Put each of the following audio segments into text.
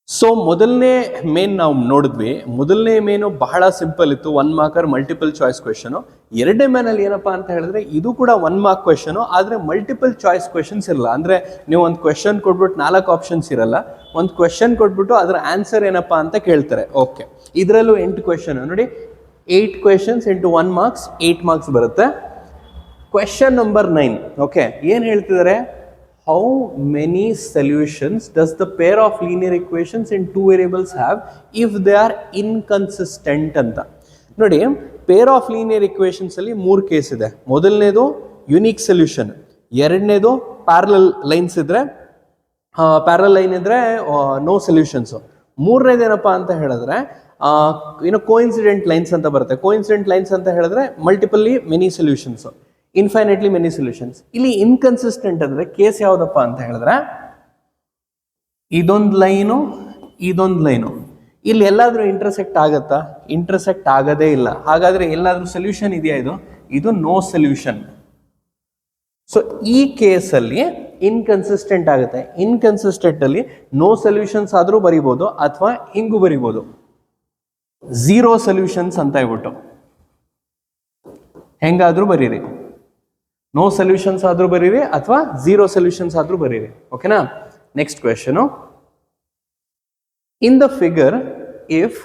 So ಮೊದಲನೇ main ನಾವು ನೋಡಿದ್ವಿ. ಮೊದಲನೇ ಮೇನು ಬಹಳ ಸಿಂಪಲ್ ಇತ್ತು, 1 ಮಾರ್ಕರ್ ಮಲ್ಟಿಪಲ್ ಚಾಯ್ಸ್ ಕ್ವೆಶನ್. ಎರಡನೇ ಮೇನಲ್ಲಿ ಏನಪ್ಪಾ ಅಂತ ಹೇಳಿದ್ರೆ ಇದು ಕೂಡ 1 ಮಾರ್ಕ್ ಕ್ವೆಶನ್, ಆದ್ರೆ ಮಲ್ಟಿಪಲ್ ಚಾಯ್ಸ್ ಕ್ವೆಶನ್ಸ್ ಇರಲ್ಲ. ಅಂದ್ರೆ ನೀವು ಒಂದು ಕ್ವೆಶನ್ ಕೊಟ್ಬಿಟ್ಟು 4 ಆಪ್ಷನ್ಸ್ ಇರಲ್ಲ, ಒಂದು ಕ್ವೆಶನ್ ಕೊಟ್ಬಿಟ್ಟು ಅದರ ಆನ್ಸರ್ ಏನಪ್ಪಾ ಅಂತ ಕೇಳ್ತಾರೆ. ಓಕೆ, ಇದರಲ್ಲೂ 8 ಕ್ವೆಶನ್ ನೋಡಿ, 8 ಕ್ವೆಶನ್ಸ್ ಇಂಟು 1 ಮಾರ್ಕ್ಸ್, 8 ಮಾರ್ಕ್ಸ್ ಬರುತ್ತೆ. Question number 9. ಓಕೆ, ಏನ್ ಹೇಳ್ತಿದ್ದಾರೆ? How many solutions does the pair of linear equations in two variables have if they are inconsistent ಅಂತ ನೋಡಿ. ಪೇರ್ ಆಫ್ ಲೀನಿಯರ್ ಇಕ್ವೇಶನ್ಸ್ ಅಲ್ಲಿ 3 ಕೇಸ್ ಇದೆ. ಮೊದಲನೇದು ಯುನಿಕ್ ಸೊಲ್ಯೂಷನ್, ಎರಡನೇದು parallel lines ಇದ್ರೆ ಪ್ಯಾರಲಲ್ ಲೈನ್ ಇದ್ರೆ ನೋ ಸೊಲ್ಯೂಷನ್ಸ್, ಮೂರನೇದು ಏನಪ್ಪಾ ಅಂತ ಹೇಳಿದ್ರೆ ಕೋಇನ್ಸಿಡೆಂಟ್ ಲೈನ್ಸ್ ಅಂತ ಬರುತ್ತೆ. ಕೋಇನ್ಸಿಡೆಂಟ್ ಲೈನ್ಸ್ ಅಂತ ಹೇಳಿದ್ರೆ multiply many solutions, infinitely many solutions. ಇಲ್ಲಿ ಇನ್ಕನ್ಸಿಸ್ಟೆಂಟ್ ಅಂದ್ರೆ ಕೇಸ್ ಯಾವ್ದಪ್ಪ ಅಂತ ಹೇಳಿದ್ರೆ ಇದೊಂದು ಲೈನು ಇದೊಂದು ಲೈನು ಇಲ್ಲಿ ಎಲ್ಲಾದ್ರೂ ಇಂಟರ್ಸೆಕ್ಟ್ ಆಗತ್ತಾ? ಇಂಟರ್ಸೆಕ್ಟ್ ಆಗದೇ ಇಲ್ಲ. ಹಾಗಾದ್ರೆ ಎಲ್ಲಾದ್ರೂ ಸೊಲ್ಯೂಷನ್ ಇದೆಯಾ? ಇದು ನೋ ಸೊಲ್ಯೂಷನ್. ಸೊ ಈ ಕೇಸಲ್ಲಿ ಇನ್ಕನ್ಸಿಸ್ಟೆಂಟ್ ಆಗುತ್ತೆ. ಇನ್ಕನ್ಸಿಸ್ಟೆಂಟ್ ಅಲ್ಲಿ ನೋ ಸೊಲ್ಯೂಷನ್ಸ್ ಆದ್ರೂ ಬರಿಬೋದು ಅಥವಾ ಹಿಂಗೂ ಬರಿಬೋದು, ಝೀರೋ ಸೊಲ್ಯೂಷನ್ಸ್ ಅಂತ ಹೇಳ್ಬಿಟ್ಟು ಹೆಂಗಾದ್ರೂ ಬರೀರಿ. ನೋ ಸೊಲ್ಯೂಷನ್ಸ್ ಆದ್ರೂ ಬರೀರಿ ಅಥವಾ ಝೀರೋ ಸೊಲ್ಯೂಷನ್ಸ್ ಆದ್ರೂ ಬರೀರಿ. ಓಕೆನಾ? Next question. In the figure if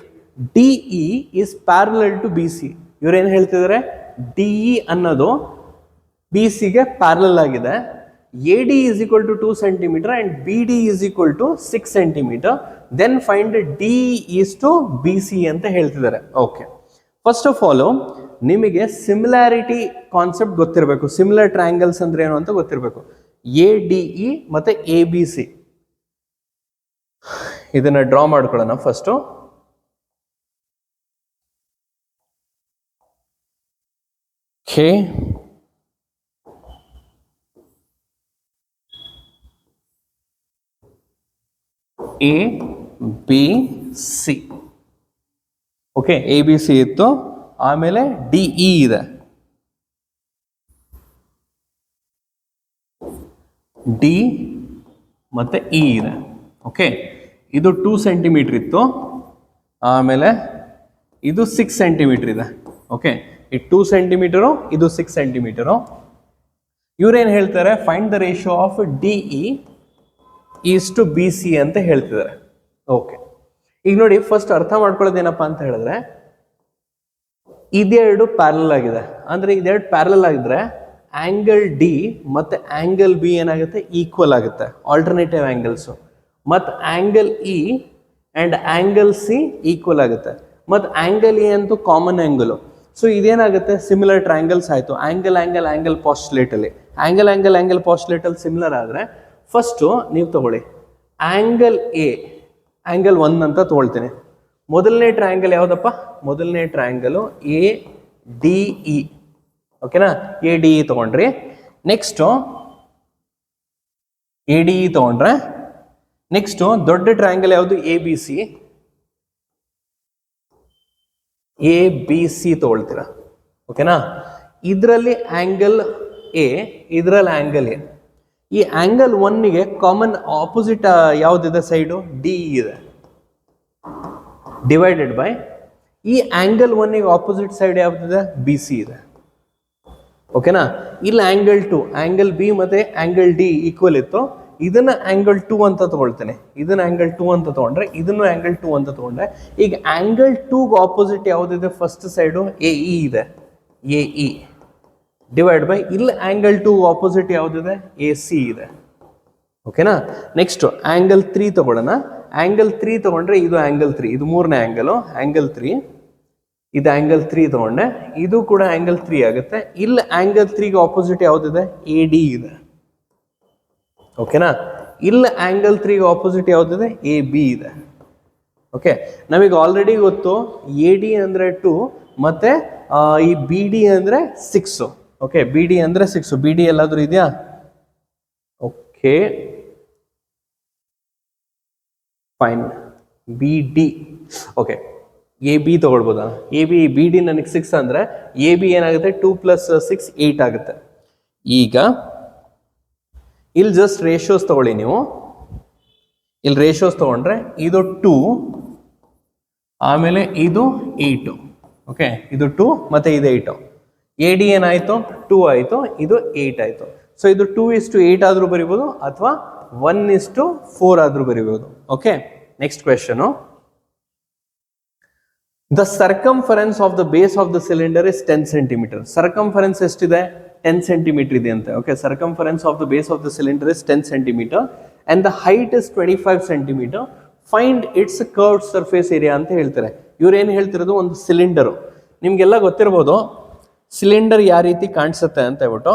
D E is parallel to B C, ಇವ್ರೇನ್ ಹೇಳ್ತಿದ್ದಾರೆ? ಡಿಇ ಅನ್ನೋದು ಬಿ ಸಿಗೆ ಪ್ಯಾರಲಲ್ ಆಗಿದೆ. A D is equal to 2 centimetre and B D is equal to 6 centimetre, then find D is to B C ಅಂತ ಹೇಳ್ತಿದ್ದಾರೆ. Okay, first of all ನಿಮಗೆ similarity concept ಗೊತ್ತಿರಬೇಕು. Similar triangles ಅಂದ್ರೆ ಏನು ಅಂತ ಗೊತ್ತಿರಬೇಕು. ಎ ಡಿ ಇ ಮತ್ತೆ A B C, ಇದನ್ನ ಡ್ರಾ ಮಾಡ್ಕೊಳ್ಳೋಣ first. Okay, A B C. Okay, A B C ಇತ್ತು, ಆಮೇಲೆ ಡಿಇ ಇದೆ, ಡಿ ಮತ್ತೆ ಇ ಇದೆ. ಓಕೆ, ಇದು 2 ಸೆಂಟಿಮೀಟರ್ ಇತ್ತು, ಆಮೇಲೆ ಇದು 6 ಸೆಂಟಿಮೀಟರ್ ಇದೆ. ಓಕೆ, ಈ 2 ಸೆಂಟಿಮೀಟರು, ಇದು 6 ಸೆಂಟಿಮೀಟರು. ಇವ್ರೇನ್ ಹೇಳ್ತಾರೆ? Find the ratio of DE is to B C ಅಂತ ಹೇಳ್ತಿದ್ದಾರೆ. ಓಕೆ, ಈಗ ನೋಡಿ, ಫಸ್ಟ್ ಅರ್ಥ ಮಾಡ್ಕೊಳ್ಳೋದೇನಪ್ಪಾ ಅಂತ ಹೇಳಿದ್ರೆ ಇದೆರಡು ಪ್ಯಾರಲಲ್ ಆಗಿದೆ. ಅಂದ್ರೆ ಇದೆರಡು ಪ್ಯಾರಲಲ್ ಆಗಿದ್ರೆ ಆಂಗಲ್ ಡಿ ಮತ್ತೆ ಆಂಗಲ್ ಬಿ ಏನಾಗುತ್ತೆ? ಈಕ್ವಲ್ ಆಗುತ್ತೆ, ಆಲ್ಟರ್ನೇಟಿವ್ ಆಂಗಲ್ಸ್. ಮತ್ತು angle E and angle C equal ಆಗುತ್ತೆ. ಮತ್ತು ಆಂಗಲ್ ಎ ಅಂತೂ ಕಾಮನ್ ಆಂಗಲ್. ಸೊ ಇದೇನಾಗುತ್ತೆ? ಸಿಮಿಲರ್ ಟ್ರಯಾಂಗಲ್ಸ್ ಆಯ್ತು. ಆಂಗಲ್ ಆಂಗಲ್ ಆಂಗಲ್ ಪಾಸ್ಟುಲೇಟ್ ಅಲ್ಲಿ ಆಂಗಲ್ ಆಂಗಲ್ ಆಂಗಲ್ ಪಾಸ್ಟುಲೇಟ್ ಅಲ್ಲಿ ಸಿಮಿಲರ್ ಆದ್ರೆ ಫಸ್ಟು ನೀವು ತಗೊಳ್ಳಿ ಆಂಗಲ್ ಎ, ಆಂಗಲ್ 1 ಅಂತ ತಗೊಳ್ತೀನಿ. ಮೊದಲನೇ ಟ್ರಯಾಂಗಲ್ ಯಾವ್ದಪ್ಪ? ಮೊದಲನೇ ಟ್ರಯಾಂಗಲ್ ಎ ಡಿ ಇ. ಓಕೆನಾ? ಎ ಡಿ ಇ ತಗೊಂಡ್ರಿ. ನೆಕ್ಸ್ಟ್ ಎ ಡಿ ಇ ತಗೊಂಡ್ರೆ ನೆಕ್ಸ್ಟ್ ದೊಡ್ಡ ಟ್ರಯಾಂಗಲ್ ಯಾವುದು? A B C. A B C ತಗೊಳ್ತೀರಾ. ಓಕೆನಾ? ಇದರಲ್ಲಿ ಆಂಗಲ್ ಎ, ಇದರಲ್ಲಿ ಆಂಗಲ್ ಎ. ಈ ಆಂಗಲ್ 1ಗೆ ಕಾಮನ್ ಆಪೋಸಿಟ್ ಯಾವ್ದಿದೆ? ಸೈಡು ಡಿ ಇದೆ, ಡಿವೈಡೆಡ್ ಬೈ ಈ ಆಂಗಲ್ 1ಗೆ ಆಪೋಸಿಟ್ ಸೈಡ್ ಯಾವ್ದಿದೆ? ಬಿ ಸಿ ಇದೆ. ಓಕೆನಾ? ಇಲ್ಲಿ ಆಂಗಲ್ 2, ಆಂಗಲ್ ಬಿ ಮತ್ತೆ ಆಂಗಲ್ ಡಿ ಈಕ್ವಲ್ ಇತ್ತು. ಇದನ್ನ ಆಂಗಲ್ 2 ಅಂತ ತಗೊಳ್ತೇನೆ, ಇದನ್ನ ಆಂಗಲ್ 2 ಅಂತ ತಗೊಂಡ್ರೆ ಇದನ್ನು ಆಂಗಲ್ 2 ಅಂತ ತಗೊಂಡ್ರೆ ಈಗ ಆಂಗಲ್ 2ಗೆ ಆಪೋಸಿಟ್ ಯಾವ್ದಿದೆ? ಫಸ್ಟ್ ಸೈಡು ಎ ಇ ಇದೆ, ಎ ಇ ಡಿವೈಡ್ ಬೈ ಇಲ್ಲಿ ಆಂಗಲ್ 2 ಆಪೋಸಿಟ್ ಯಾವ್ದಿದೆ? ಎ ಸಿ ಇದೆ. ಓಕೆನಾ? ನೆಕ್ಸ್ಟ್ ಆಂಗಲ್ 3 ತಗೊಳ್ಳೋಣ. ಆಂಗಲ್ 3 ತಗೊಂಡ್ರೆ ಇದು ಆಂಗಲ್ 3, ಇದು ಮೂರನೇ ಆಂಗಲ್, ಆಂಗಲ್ 3. ಇದು ಆಂಗಲ್ 3 ತಗೊಂಡೆ, ಇದು ಕೂಡ ಆಂಗಲ್ 3 ಆಗುತ್ತೆ. ಇಲ್ಲಿ ಆಂಗಲ್ 3ಗೆ ಆಪೋಸಿಟ್ ಯಾವ್ದಿದೆ? ಎ ಡಿ ಇದೆ. ಓಕೆನಾ? ಇಲ್ಲಿ ಆಂಗಲ್ 3ಗೆ ಆಪೋಸಿಟ್ ಯಾವ್ದಿದೆ? ಎ ಬಿ ಇದೆ. ಓಕೆ, ನಮಗೆ ಆಲ್ರೆಡಿ ಗೊತ್ತು ಎ ಡಿ ಅಂದ್ರೆ 2 ಮತ್ತೆ ಈ ಬಿ ಡಿ ಅಂದ್ರೆ 6. ಓಕೆ, ಬಿ ಡಿ ಅಂದ್ರೆ 6. ಬಿ ಡಿ ಎಲ್ಲಾದ್ರೂ ಇದೆಯಾ? Okay, fine. B D. Okay, A B ತಗೊಳ್ಬೋದಾ? ಎ ಬಿ, ಬಿ ಡಿ ನನಗೆ 6 ಅಂದ್ರೆ ಎ ಬಿ ಏನಾಗುತ್ತೆ? 2 + 6 8 ಆಗುತ್ತೆ. ಈಗ ಇಲ್ಲಿ ಜಸ್ಟ್ ರೇಷಿಯೋಸ್ ತಗೊಳ್ಳಿ ನೀವು. ಇಲ್ಲಿ ರೇಷಿಯೋಸ್ ತೊಗೊಂಡ್ರೆ ಇದು 2, ಆಮೇಲೆ ಇದು 8. ಓಕೆ, ಇದು 2 ಮತ್ತು ಇದು 8. AD ಏನಾಯಿತು? 2 ಆಯಿತು, ಇದು 8 ಆಯಿತು. ಸೊ ಇದು 2:8 ಆದರೂ ಬರಿಬೋದು ಅಥವಾ 1:4 ಆದರೂ ಬರಿಬೋದು. Okay, next question. The circumference of the base of the cylinder is 10 centimetre. Circumference ಎಷ್ಟಿದೆ? 10 ಸೆಂಟಿಮೀಟರ್ ಇದೆ ಅಂತೆ. Okay, circumference of the base of the cylinder is 10 centimetre and the height is 25 centimeter. Find its curved surface area ಅಂತ ಹೇಳ್ತಾರೆ. ಇವ್ರು ಏನು ಹೇಳ್ತಿರೋದು, ಒಂದು cylinder. ನಿಮಗೆಲ್ಲ ಗೊತ್ತಿರ್ಬೋದು ಸಿಲಿಂಡರ್ ಯಾವ ರೀತಿ ಕಾಣಿಸುತ್ತೆ ಅಂತ ಹೇಳ್ಬಿಟ್ಟು.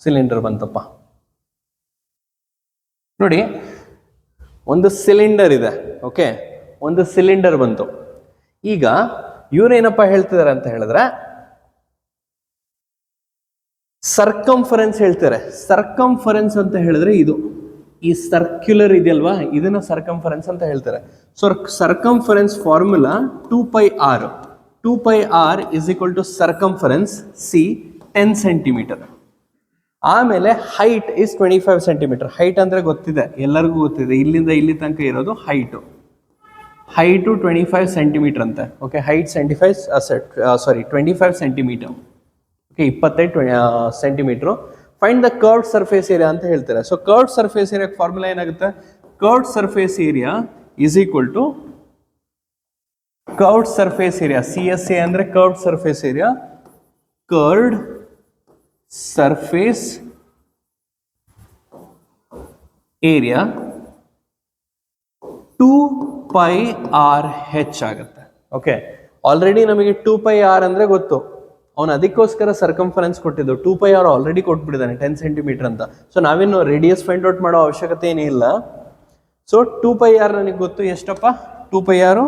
ಸಿಲಿಂಡರ್ ಬಂತಪ್ಪ ನೋಡಿ, ಒಂದು ಸಿಲಿಂಡರ್ ಇದೆ. ಓಕೆ, ಒಂದು ಸಿಲಿಂಡರ್ ಬಂತು. ಈಗ ಇವ್ರೇನಪ್ಪ ಹೇಳ್ತಿದ್ದಾರೆ ಅಂತ ಹೇಳಿದ್ರೆ ಸರ್ಕಂಫರೆನ್ಸ್ ಹೇಳ್ತಾರೆ. ಸರ್ಕಂಫರೆನ್ಸ್ ಅಂತ ಹೇಳಿದ್ರೆ ಇದು ಈ ಸರ್ಕ್ಯುಲರ್ ಇದೆಯಲ್ವಾ, ಇದನ್ನ ಸರ್ಕಂಫರೆನ್ಸ್ ಅಂತ ಹೇಳ್ತಾರೆ. So circumference formula 2πr. 2πr is equal to circumference C 10 centimetre. ಆಮೇಲೆ ಹೈಟ್ ಇಸ್ 25 ಸೆಂಟಿಮೀಟರ್. ಹೈಟ್ ಅಂದರೆ ಗೊತ್ತಿದೆ, ಎಲ್ಲರಿಗೂ ಗೊತ್ತಿದೆ, ಇಲ್ಲಿಂದ ಇಲ್ಲಿ ತನಕ ಇರೋದು ಹೈಟು. 25 ಸೆಂಟಿಮೀಟರ್ ಅಂತೆ. Okay, height 25 centimetre. Okay, 25 centimetre. Find the curved surface area ಅಂತ ಹೇಳ್ತಾರೆ. So curved surface area formula ಏನಾಗುತ್ತೆ? Curved surface area is equal to curved surface area, CSA ಅಂದರೆ curved surface area, curved surface area 2πRH ಆಗುತ್ತೆ. Okay, already ನಮಗೆ 2πr ಅಂದ್ರೆ ಗೊತ್ತು, ಅವನು ಅದಕ್ಕೋಸ್ಕರ ಸರ್ಕಂಫರೆನ್ಸ್ ಕೊಟ್ಟಿದ್ದು. 2πr ಆಲ್ರೆಡಿ ಕೊಟ್ಬಿಟ್ಟಿದ್ದಾನೆ 10 ಸೆಂಟಿಮೀಟರ್ ಅಂತ. ಸೊ ನಾವೇನು ರೇಡಿಯಸ್ ಫೈಂಡ್ ಔಟ್ ಮಾಡೋ ಅವಶ್ಯಕತೆ ಏನಿಲ್ಲ. ಸೊ 2πr ನನಗೆ ಗೊತ್ತು, ಎಷ್ಟಪ್ಪ? 2πr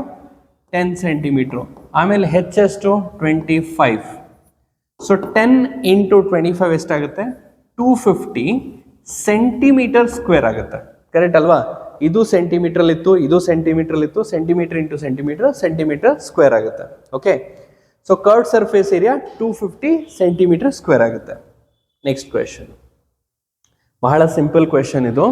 10 centimetre. ಆಮೇಲೆ H ಎಷ್ಟು? 25. ಸೊ 10 ಇಂಟು 25 ಎಷ್ಟಾಗುತ್ತೆ? 250 ಸೆಂಟಿಮೀಟರ್ ಸ್ಕ್ವೇರ್ ಆಗುತ್ತೆ. ಕರೆಕ್ಟ್ ಅಲ್ವಾ? ಇದು ಸೆಂಟಿಮೀಟರ್ ಇತ್ತು, ಇದು ಸೆಂಟಿಮೀಟರ್ ಇತ್ತು, centimetre into centimetre, centimetre square ಆಗುತ್ತೆ. Okay, so curved surface area 250 centimetre square ಆಗುತ್ತೆ. ನೆಕ್ಸ್ಟ್ ಕ್ವೆಶನ್, ಬಹಳ ಸಿಂಪಲ್ ಕ್ವೆಶನ್ ಇದು.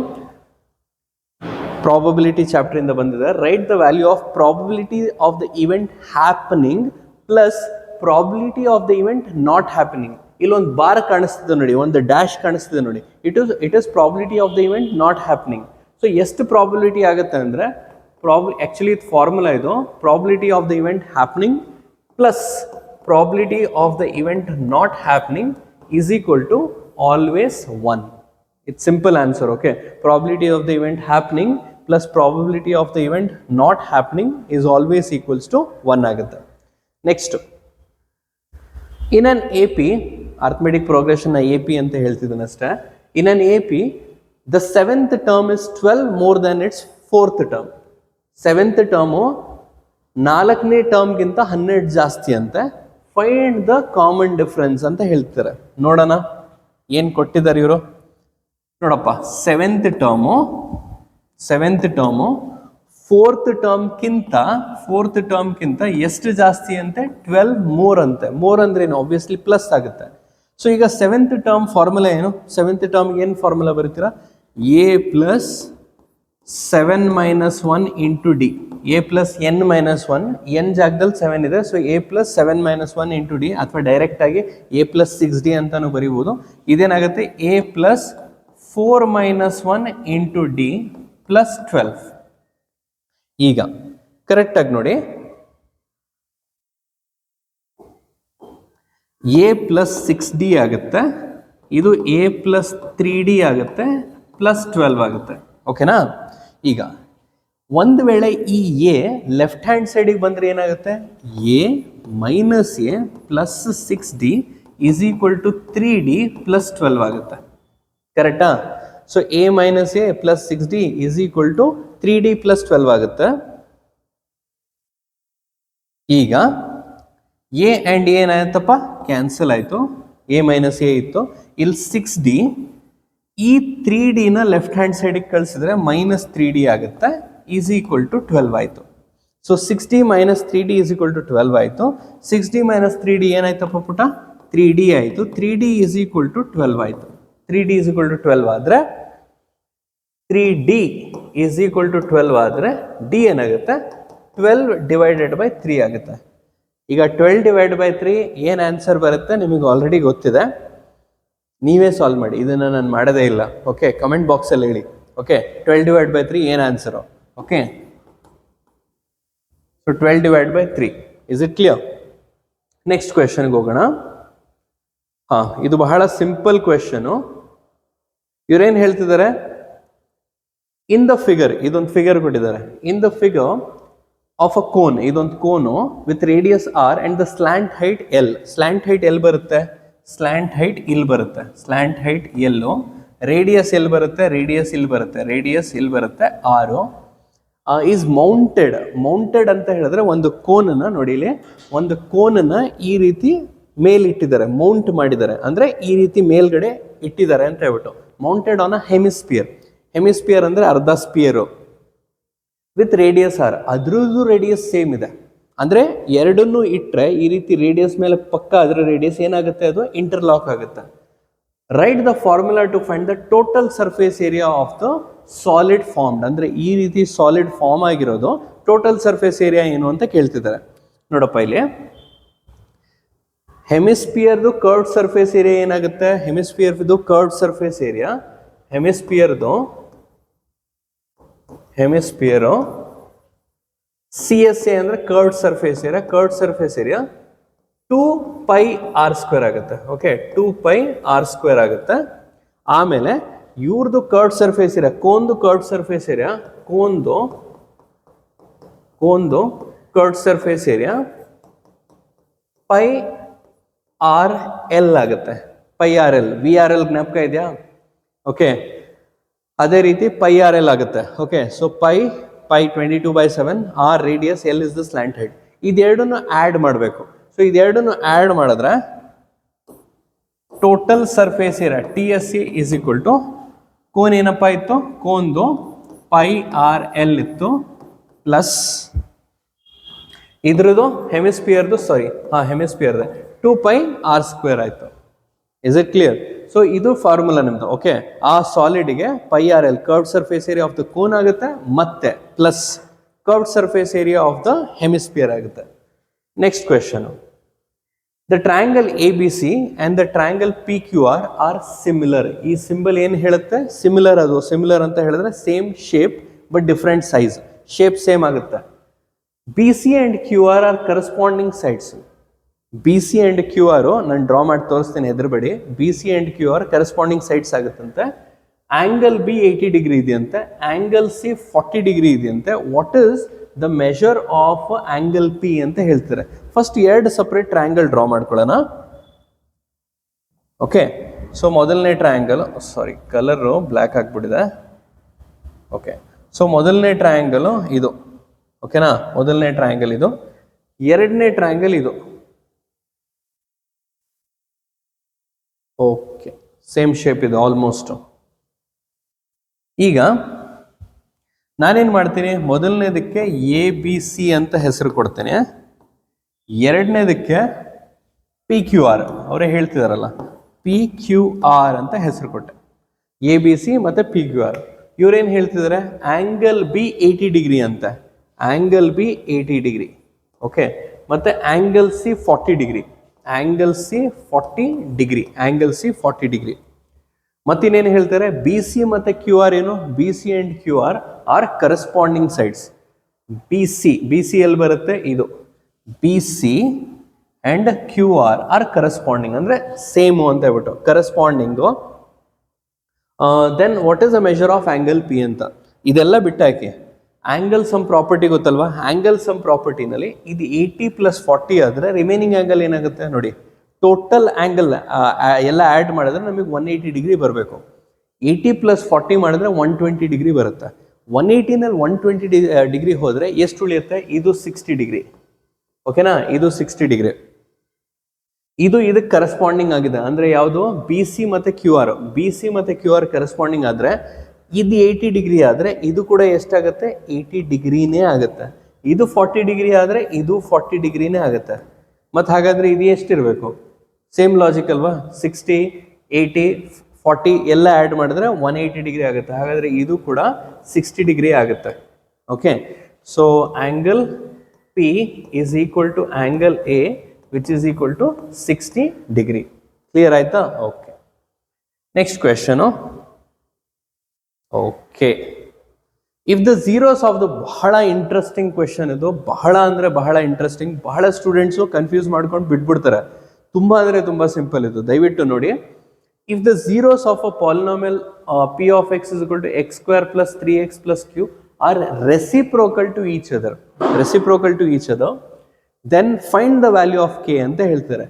ಪ್ರಾಬಬಿಲಿಟಿ ಚಾಪ್ಟರ್ ಇಂದ ಬಂದಿದೆ. Write the value of probability of the event happening plus probability of the event not happening. ಇಲ್ಲೊಂದು bar ಕಾಣಿಸ್ತಿದೆ ನೋಡಿ, ಒಂದು ಡ್ಯಾಶ್ ಕಾಣಿಸ್ತಿದೆ ನೋಡಿ, it is probability of the event not happening. So ಎಷ್ಟು ಪ್ರಾಬಬಿಲಿಟಿ ಆಗುತ್ತೆ ಅಂದರೆ ಆ್ಯಕ್ಚುಲಿ ಇದು ಫಾರ್ಮುಲಾ ಇದು, probability of the event happening plus probability of the event not happening is equal to always 1. It's simple answer. Okay, probability of the event happening plus probability of the event not happening is always equals to 1 ಆಗುತ್ತೆ. Next, in an AP, arithmetic progression AP ಅಂತ ಹೇಳ್ತಿದ್ದಾನೆ ಅಷ್ಟೇ. In an AP, the 7th term is 12 more than its 4th term. 7th term 4ನೇ ಟರ್ಮ್ಗಿಂತ 12 ಜಾಸ್ತಿ ಅಂತೆ. Find the common difference ಅಂತ ಹೇಳ್ತಾರೆ. ನೋಡೋಣ ಏನು ಕೊಟ್ಟಿದ್ದಾರೆ ಇವರು. ನೋಡಪ್ಪ, 7th ಟರ್ಮು 4th ಟರ್ಮ್ಗಿಂತ ಎಷ್ಟು ಜಾಸ್ತಿ ಅಂತೆ? 12 ಮೋರ್ ಅಂತೆ. ಮೋರ್ ಅಂದ್ರೆ ಏನು? ಆಬ್ವಿಯಸ್ಲಿ ಪ್ಲಸ್ ಆಗುತ್ತೆ. ಸೊ ಈಗ 7th ಟರ್ಮ್ ಫಾರ್ಮುಲಾ ಏನು? 7th ಟರ್ಮ್ಗೆ ಏನು ಫಾರ್ಮುಲಾ ಬರೀತೀರಾ? A plus 7 minus 1 into D. A plus n minus 1, n ಜಾಗದಲ್ಲಿ 7 ಇದೆ. So A plus 7 minus 1 into D, ಅಥವಾ ಡೈರೆಕ್ಟ್ ಆಗಿ A ಪ್ಲಸ್ 6D ಅಂತಾನು ಬರೀಬೋದು. ಇದೇನಾಗುತ್ತೆ? A plus 4 minus 1 into D plus 12. ಈಗ ಕರೆಕ್ಟಾಗಿ ನೋಡಿ, A ಪ್ಲಸ್ 6D ಆಗುತ್ತೆ, ಇದು A ಪ್ಲಸ್ 3D ಆಗುತ್ತೆ, ಪ್ಲಸ್ 12 ಆಗುತ್ತೆ. ಓಕೆನಾ? ಈಗ ಒಂದು ವೇಳೆ ಈ A ಲೆಫ್ಟ್ ಹ್ಯಾಂಡ್ ಸೈಡಿಗೆ ಬಂದರೆ ಏನಾಗುತ್ತೆ? A minus A plus 6D is equal to 3D plus 12 ಆಗುತ್ತೆ. ಕರೆಕ್ಟಾ? So A minus A plus 6D is equal to 3D plus 12 ಆಗುತ್ತೆ. ಈಗ ಎ ಆ್ಯಂಡ್ ಎ ಏನಾಯ್ತಪ್ಪ ಕ್ಯಾನ್ಸಲ್ ಆಯಿತು, ಎ ಮೈನಸ್ ಎ ಇತ್ತು. ಇಲ್ಲಿ 6D, ಈ 3Dನ ಲೆಫ್ಟ್ ಹ್ಯಾಂಡ್ ಸೈಡಿಗೆ ಕಳಿಸಿದ್ರೆ ಮೈನಸ್ 3D ಆಗುತ್ತೆ, ಈಸ್ ಈಕ್ವಲ್ ಟು 12 ಆಯಿತು. So 6D minus 3D is equal to 12 ಆಯಿತು. 6D ಮೈನಸ್ 3D ಏನಾಯ್ತಪ್ಪ ಪುಟ 3D ಆಯಿತು. 3D ಈಸ್ ಈಕ್ವಲ್ ಟು 12 ಆಯಿತು. 3D ಈಸ್ ಈಕ್ವಲ್ ಟು 12 ಆದರೆ 3D ಈಸ್ ಈಕ್ವಲ್ ಟು 12 ಆದರೆ ಡಿ ಏನಾಗುತ್ತೆ 12 ಡಿವೈಡೆಡ್ ಬೈ 3 ಆಗುತ್ತೆ. ಈಗ 12 ಡಿವೈಡ್ ಬೈ 3 ಏನು ಆನ್ಸರ್ ಬರುತ್ತೆ ನಿಮಗೆ ಆಲ್ರೆಡಿ ಗೊತ್ತಿದೆ, ನೀವೇ ಸಾಲ್ವ್ ಮಾಡಿ, ಇದನ್ನು ನಾನು ಮಾಡೋದೇ ಇಲ್ಲ. ಓಕೆ, ಕಮೆಂಟ್ ಬಾಕ್ಸಲ್ಲಿ ಹೇಳಿ. ಓಕೆ, 12 ಡಿವೈಡ್ ಬೈ 3 ಏನು answer? Okay, so 12 divide by 3. Is it clear? Next ಕ್ವೆಶನ್ಗೆ ಹೋಗೋಣ. ಇದು ಬಹಳ ಸಿಂಪಲ್ ಕ್ವೆಶನು. ಇವ್ರೇನು ಹೇಳ್ತಿದ್ದಾರೆ, ಇನ್ ದ ಫಿಗರ್, ಇದೊಂದು ಫಿಗರ್ ಕೊಟ್ಟಿದ್ದಾರೆ. In the figure of a cone, ಇದೊಂದು cone with radius R and the slant height L. Slant height ಎಲ್ಲಿ ಬರುತ್ತೆ? ಸ್ಲ್ಯಾಂಟ್ ಹೈಟ್ ಇಲ್ಲಿ ಬರುತ್ತೆ. ಸ್ಲ್ಯಾಂಟ್ ಹೈಟ್ ಎಲ್ಲು, ರೇಡಿಯಸ್ ಎಲ್ಲಿ ಬರುತ್ತೆ? ರೇಡಿಯಸ್ ಇಲ್ಲಿ ಬರುತ್ತೆ. ರೇಡಿಯಸ್ ಇಲ್ಲಿ ಬರುತ್ತೆ ಆರು. Is mounted. ಮೌಂಟೆಡ್ ಅಂತ ಹೇಳಿದ್ರೆ ಒಂದು ಕೋನನ್ನ ನೋಡಿ, ಇಲ್ಲಿ ಒಂದು ಕೋನನ್ನ ಈ ರೀತಿ ಮೇಲಿಟ್ಟಿದ್ದಾರೆ, ಮೌಂಟ್ ಮಾಡಿದ್ದಾರೆ, ಅಂದ್ರೆ ಈ ರೀತಿ ಮೇಲ್ಗಡೆ ಇಟ್ಟಿದ್ದಾರೆ ಅಂತ ಹೇಳ್ಬಿಟ್ಟು. Mounted on a hemisphere. Hemisphere ಅಂದ್ರೆ ಅರ್ಧ ಸ್ಪಿಯರು ವಿತ್ ರೇಡಿಯಸ್ ಆರ್. ಅದ್ರದ್ದು ರೇಡಿಯಸ್ ಸೇಮ್ ಇದೆ. ಅಂದ್ರೆ ಎರಡನ್ನೂ ಇಟ್ಟರೆ ಈ ರೀತಿ ರೇಡಿಯಸ್ ಮೇಲೆ ಪಕ್ಕ ಅದರ ರೇಡಿಯಸ್ ಏನಾಗುತ್ತೆ, ಅದು ಇಂಟರ್ಲಾಕ್ ಆಗುತ್ತೆ. Write the formula to find the total surface area of the solid formed. ಅಂದ್ರೆ ಈ ರೀತಿ ಸಾಲಿಡ್ ಫಾರ್ಮ್ ಆಗಿರೋದು ಟೋಟಲ್ ಸರ್ಫೇಸ್ ಏರಿಯಾ ಏನು ಅಂತ ಕೇಳ್ತಿದ್ದಾರೆ. ನೋಡಪ್ಪ, ಇಲ್ಲಿ ಹೆಮಿಸ್ಪಿಯರ್ದು ಕರ್ವ್ಡ್ ಸರ್ಫೇಸ್ ಏರಿಯಾ ಏನಾಗುತ್ತೆ? ಹೆಮಿಸ್ಪಿಯರ್ದು curved surface area, hemisphere CSA ಅಂದ್ರೆ curved surface area. Curved surface area 2πr² ಆಗುತ್ತೆ. ಓಕೆ, 2πr² ಆಗುತ್ತೆ. ಆಮೇಲೆ ಇವ್ರದ್ದು ಕರ್ವ್ಡ್ ಸರ್ಫೇಸ್ ಏರಿಯಾ, ಕೋನ್ದು ಕರ್ವ್ಡ್ ಸರ್ಫೇಸ್ ಏರಿಯಾ, ಕೋನ್ದು ಕರ್ವ್ಡ್ ಸರ್ಫೇಸ್ ಏರಿಯಾ πrl ಆಗುತ್ತೆ. πrl, VRL ಜ್ಞಾಪಕ ಇದೆಯಾ? ಓಕೆ, ಅದೇ ರೀತಿ πrl ಆಗುತ್ತೆ. Okay, so pi 22/7, r radius, l is the slant height. ಇದೆರಡನ್ನು ಆ್ಯಡ್ ಮಾಡಬೇಕು. ಸೊ ಇದೆರಡನ್ನು ಆ್ಯಡ್ ಮಾಡಿದ್ರೆ total surface area TSC is equal to, cone ಏನಪ್ಪ ಇತ್ತು? ಕೋನ್ದು πrl ಇತ್ತು ಪ್ಲಸ್ ಇದ್ರದ್ದು ಹೆಮಿಸ್ಪಿಯರ್ದು, ಹೆಮಿಸ್ಪಿಯರ್ದೆ 2πr² ಆಯಿತು. Is it clear? ಸೊ ಇದು ಫಾರ್ಮುಲಾ ನಿಮ್ದು. ಓಕೆ, ಆ ಸಾಲಿಡ್ಗೆ πrl curved surface area of the cone ಆಗುತ್ತೆ, ಮತ್ತೆ plus curved surface area of the hemisphere ಆಗುತ್ತೆ. Next question, the triangle ABC and the triangle PQR are similar. ಈ symbol ಏನು ಹೇಳುತ್ತೆ? ಸಿಮಿಲರ್. ಅದು ಸಿಮಿಲರ್ ಅಂತ ಹೇಳಿದ್ರೆ same shape but different size. Shape same ಆಗುತ್ತೆ. BC and QR are corresponding sides. BC and QR ನಾನು draw ಮಾಡಿ ತೋರಿಸ್ತೀನಿ, ಹೆದರಬೇಡಿ. BC and QR corresponding sides ಆಗುತ್ತಂತೆ. ಆಂಗಲ್ B 80 ಡಿಗ್ರಿ ಇದೆಯಂತೆ, ಆಂಗಲ್ C 40 ಡಿಗ್ರಿ ಇದೆಯಂತೆ. What is the measure of angle P ಅಂತ ಹೇಳ್ತಾರೆ. ಫಸ್ಟ್ ಎರಡು ಸಪ್ರೇಟ್ ಟ್ರಯಾಂಗಲ್ ಡ್ರಾ ಮಾಡ್ಕೊಳ್ಳೋಣ. ಓಕೆ, ಸೊ ಮೊದಲನೇ ಟ್ರಯಾಂಗಲ್, ಕಲರು ಬ್ಲ್ಯಾಕ್ ಆಗಿಬಿಟ್ಟಿದೆ. ಓಕೆ, ಸೊ ಮೊದಲನೇ ಟ್ರಯಾಂಗಲ್ ಇದು. ಓಕೆನಾ, ಮೊದಲನೇ ಟ್ರಯಾಂಗಲ್ ಇದು. ಎರಡನೇ ಟ್ರಯಾಂಗಲ್ ಇದು. ಓಕೆ, ಸೇಮ್ ಶೇಪ್ ಇದೆ ಆಲ್ಮೋಸ್ಟ್. ಈಗ ನಾನೇನು ಮಾಡ್ತೀನಿ, ಮೊದಲನೇದಕ್ಕೆ ABC ಅಂತ ಹೆಸರು ಕೊಡ್ತೇನೆ, ಎರಡನೇದಕ್ಕೆ PQR, ಅವರೇ ಹೇಳ್ತಿದಾರಲ್ಲ PQR ಅಂತ ಹೆಸರು ಕೊಟ್ಟೆ. ABC ಮತ್ತು PQR. ಇವ್ರೇನು ಹೇಳ್ತಿದ್ದಾರೆ? ಆಂಗಲ್ B 80 ಡಿಗ್ರಿ ಅಂತ. Angle B 80 degree. ಓಕೆ, ಮತ್ತೆ angle C 40 degree. Angle C 40 degree. Angle C 40 degree. ಮತ್ತಿನ್ನೇನು ಹೇಳ್ತಾರೆ? BC ಮತ್ತು QR ಏನು? BC and QR are corresponding sides. BC ಎಲ್ಲಿ ಬರುತ್ತೆ? ಇದು BC and QR are corresponding, ಅಂದ್ರೆ ಸೇಮು ಅಂತ ಹೇಳ್ಬಿಟ್ಟು corresponding. Then what is the measure of angle P ಅಂತ. ಇದೆಲ್ಲ ಬಿಟ್ಟಾಕಿ ಆಂಗಲ್ ಸಮ್ ಪ್ರಾಪರ್ಟಿ ಗೊತ್ತಲ್ವಾ? ಆಂಗಲ್ ಸಮ್ ಪ್ರಾಪರ್ಟಿನಲ್ಲಿ ಇದು 80 + 40 ಆದರೆ ರಿಮೈನಿಂಗ್ ಆಂಗಲ್ ಏನಾಗುತ್ತೆ ನೋಡಿ, ಟೋಟಲ್ ಆಂಗಲ್ ಎಲ್ಲ ಆ್ಯಡ್ ಮಾಡಿದ್ರೆ ನಮಗೆ 180 ಡಿಗ್ರಿ ಬರಬೇಕು. 80 + 40 ಮಾಡಿದ್ರೆ 120 ಡಿಗ್ರಿ ಬರುತ್ತೆ. 180ನಲ್ಲಿ 120 ಡಿಗ್ರಿ ಹೋದರೆ ಎಷ್ಟು ಉಳಿಯುತ್ತೆ? ಇದು 60 ಡಿಗ್ರಿ. ಓಕೆನಾ. ಇದು 60 ಡಿಗ್ರಿ. ಇದು ಇದಕ್ಕೆ ಕರೆಸ್ಪಾಂಡಿಂಗ್ ಆಗಿದೆ ಅಂದ್ರೆ ಯಾವುದು, ಬಿ ಸಿ ಮತ್ತೆ ಕ್ಯೂ ಆರ್. ಬಿ ಸಿ ಮತ್ತೆ ಕ್ಯೂ ಆರ್ ಕರೆಸ್ಪಾಂಡಿಂಗ್ ಆದ್ರೆ ಇದು 80 ಡಿಗ್ರಿ ಆದ್ರೆ ಇದು ಕೂಡ ಎಷ್ಟಾಗುತ್ತೆ, 80 ಡಿಗ್ರಿನೇ ಆಗುತ್ತೆ. ಇದು 40 ಡಿಗ್ರಿ ಆದ್ರೆ ಇದು 40 ಡಿಗ್ರಿನೇ ಆಗುತ್ತೆ. ಮತ್ತೆ ಹಾಗಾದ್ರೆ ಇದು ಎಷ್ಟಿರಬೇಕು, ಸೇಮ್ ಲಾಜಿಕ್ ಅಲ್ವಾ. 60, 80, 40 ಎಲ್ಲ ಆ್ಯಡ್ ಮಾಡಿದ್ರೆ 180 ಡಿಗ್ರಿ ಆಗುತ್ತೆ. ಹಾಗಾದ್ರೆ ಇದು ಕೂಡ 60 ಡಿಗ್ರಿ ಆಗುತ್ತೆ. Okay, so angle P is equal to angle A which is equal to 60 degree. Clear ಆಯ್ತಾ. Okay, next question. Okay, if the zeros of the, ಬಹಳ ಇಂಟ್ರೆಸ್ಟಿಂಗ್ ಕ್ವೆಶನ್ ಇದು, ಬಹಳ ಅಂದ್ರೆ ಬಹಳ ಇಂಟ್ರೆಸ್ಟಿಂಗ್. ಬಹಳ ಸ್ಟೂಡೆಂಟ್ಸು ಕನ್ಫ್ಯೂಸ್ ಮಾಡ್ಕೊಂಡು ಬಿಟ್ಬಿಡ್ತಾರೆ. ತುಂಬಾ ಅಂದ್ರೆ ತುಂಬಾ ಸಿಂಪಲ್ ಇದು, ದಯವಿಟ್ಟು ನೋಡಿ. If the zeros of a polynomial p of x is equal to x square plus 3x plus q are reciprocal to each other, then find the value of k ಅಂತ ಹೇಳ್ತಾರೆ.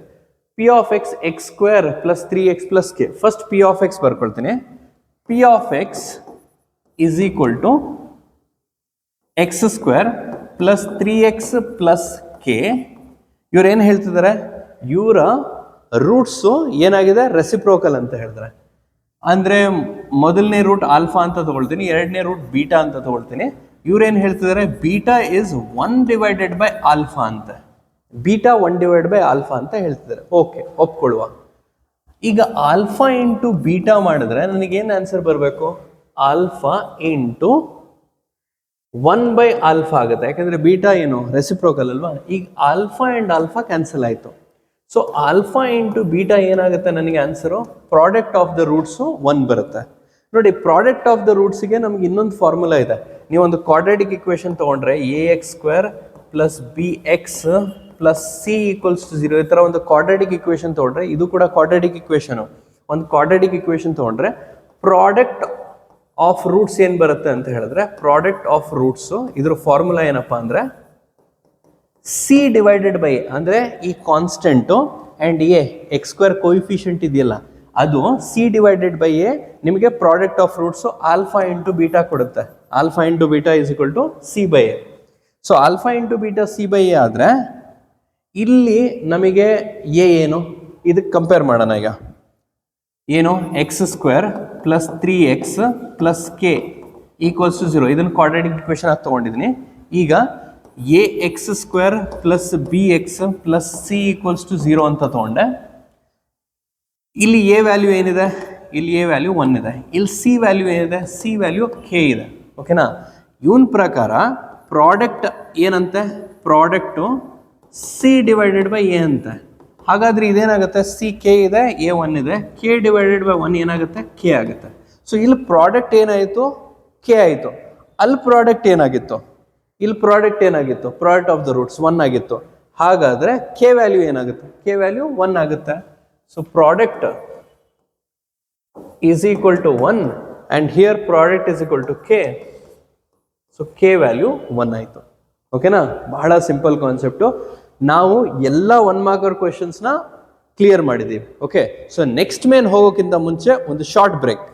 P of x x square plus 3x plus k. First p of x ಬರ್ಕೊಳ್ತೀನಿ. P of x is equal to x square plus 3x plus k. ಇವ್ರು ಏನು ಹೇಳ್ತಿದ್ದಾರೆ, ಇವರ roots ಏನಾಗಿದೆ, reciprocal ಅಂತ ಹೇಳ್ತಾರೆ. ಅಂದರೆ ಮೊದಲನೇ ರೂಟ್ ಆಲ್ಫಾ ಅಂತ ತಗೊಳ್ತೀನಿ, ಎರಡನೇ ರೂಟ್ ಬೀಟಾ ಅಂತ ತಗೊಳ್ತೀನಿ. ಇವ್ರೇನು ಹೇಳ್ತಿದ್ದಾರೆ, beta is 1 divided by alpha ಅಂತ, ಬೀಟಾ 1 ಡಿವೈಡ್ ಬೈ ಆಲ್ಫಾ ಅಂತ ಹೇಳ್ತಿದ್ದಾರೆ. ಓಕೆ, ಒಪ್ಕೊಳ್ಳುವ. ಈಗ ಆಲ್ಫಾ ಇಂಟು ಬೀಟಾ ಮಾಡಿದ್ರೆ ನನಗೇನು ಆನ್ಸರ್ ಬರಬೇಕು, ಆಲ್ಫಾ ಇಂಟು 1 ಬೈ ಆಲ್ಫಾ ಆಗುತ್ತೆ. ಯಾಕಂದ್ರೆ ಬೀಟಾ ಏನು ರೆಸಿಪ್ರೋಕಲ್ ಅಲ್ವಾ. ಈಗ ಆಲ್ಫಾ ಅಂಡ್ ಆಲ್ಫಾ ಕ್ಯಾನ್ಸಲ್ ಆಯಿತು. ಸೊ ಆಲ್ಫಾ ಇಂಟು ಬೀಟಾ ಏನಾಗುತ್ತೆ ನನಗೆ answer, product of the roots 1 ಬರುತ್ತೆ. ನೋಡಿ, ಪ್ರಾಡಕ್ಟ್ ಆಫ್ ದ ರೂಟ್ಸ್ಗೆ ನಮ್ಗೆ ಇನ್ನೊಂದು ಫಾರ್ಮುಲಾ ಇದೆ. ನೀವೊಂದು ಕ್ವಾಡ್ರಾಟಿಕ್ ಇಕ್ವೇಶನ್ ತೊಗೊಂಡ್ರೆ A x square plus B x plus C equals to 0, ಈ ಥರ ಒಂದು ಕ್ವಾಡ್ರಾಟಿಕ್ ಇಕ್ವೇಶನ್ ತೊಗೊಂಡ್ರೆ, ಇದು ಕೂಡ ಕ್ವಾಡ್ರಾಟಿಕ್ ಇಕ್ವೇಶನು. ಒಂದು ಕ್ವಾಡ್ರಾಟಿಕ್ ಇಕ್ವೇಶನ್ ತೊಗೊಂಡ್ರೆ ಪ್ರಾಡಕ್ಟ್ ಆಫ್ ರೂಟ್ಸ್ ಏನು ಬರುತ್ತೆ ಅಂತ ಹೇಳಿದ್ರೆ, ಪ್ರಾಡಕ್ಟ್ ಆಫ್ ರೂಟ್ಸು ಇದ್ರ ಫಾರ್ಮುಲಾ ಏನಪ್ಪಾ ಅಂದರೆ ಸಿ ಡಿವೈಡೆಡ್ ಬೈ, ಅಂದರೆ ಈ constant and a x square coefficient ಇದೆಯಲ್ಲ ಅದು ಸಿ ಡಿವೈಡೆಡ್ ಬೈ ಎ ನಿಮಗೆ product of roots alpha into beta ಕೊಡುತ್ತೆ. Alpha into beta is equal to c by a. So alpha into beta c by a ಆದರೆ ಇಲ್ಲಿ ನಮಗೆ A ಏನು, ಇದಕ್ಕೆ compare ಮಾಡೋಣ. ಈಗ ಏನು, x square plus 3x plus K equals to 0. ಇದನ್ನು ಕ್ವಾಡ್ರಾಟಿಕ್ ಇಕ್ವೇಶನ್ ಆಗಿ ತೊಗೊಂಡಿದ್ದೀನಿ. ಈಗ A x square plus B x plus C equals to 0 ಅಂತ ತೊಗೊಂಡೆ. ಇಲ್ಲಿ ಎ ವ್ಯಾಲ್ಯೂ ಏನಿದೆ, ಇಲ್ಲಿ ಎ ವ್ಯಾಲ್ಯೂ 1 ಇದೆ. ಇಲ್ಲಿ ಸಿ ವ್ಯಾಲ್ಯೂ ಏನಿದೆ, ಸಿ ವ್ಯಾಲ್ಯೂ ಕೆ ಇದೆ. ಓಕೆನಾ. ಇವನ್ ಪ್ರಕಾರ ಪ್ರಾಡಕ್ಟ್ ಏನಂತೆ, product C divided by A ಅಂತೆ. ಹಾಗಾದ್ರೆ ಇದೇನಾಗುತ್ತೆ, ಸಿ ಕೆ ಇದೆ, ಎ 1 ಇದೆ, ಕೆ ಡಿವೈಡೆಡ್ ಬೈ 1 ಏನಾಗುತ್ತೆ, ಕೆ ಆಗುತ್ತೆ. ಸೊ ಇಲ್ಲಿ ಪ್ರಾಡಕ್ಟ್ ಏನಾಯಿತು, ಕೆ ಆಯಿತು. ಅಲ್ಲಿ ಪ್ರಾಡಕ್ಟ್ ಏನಾಗಿತ್ತು, ಇಲ್ಲಿ ಪ್ರಾಡಕ್ಟ್ ಏನಾಗಿತ್ತು, ಪ್ರಾಡಕ್ಟ್ ಆಫ್ ದ ರೂಟ್ಸ್ 1 ಆಗಿತ್ತು. ಹಾಗಾದ್ರೆ ಕೆ ವ್ಯಾಲ್ಯೂ ಏನಾಗುತ್ತೆ, ಕೆ ವ್ಯಾಲ್ಯೂ 1 ಆಗುತ್ತೆ. So product is equal to 1 and here product is equal to K. So K value 1 ಆಯಿತು. ಓಕೆನಾ. ಬಹಳ ಸಿಂಪಲ್ ಕಾನ್ಸೆಪ್ಟು. ನಾವು ಎಲ್ಲ 1 ಮಾರ್ಕರ್ ಕ್ವೆಶನ್ಸ್ನ ಕ್ಲಿಯರ್ ಮಾಡಿದ್ದೀವಿ. ಓಕೆ, ಸೊ ನೆಕ್ಸ್ಟ್ ಮೇನ್ ಹೋಗೋಕ್ಕಿಂತ ಮುಂಚೆ ಒಂದು ಶಾರ್ಟ್ ಬ್ರೇಕ್.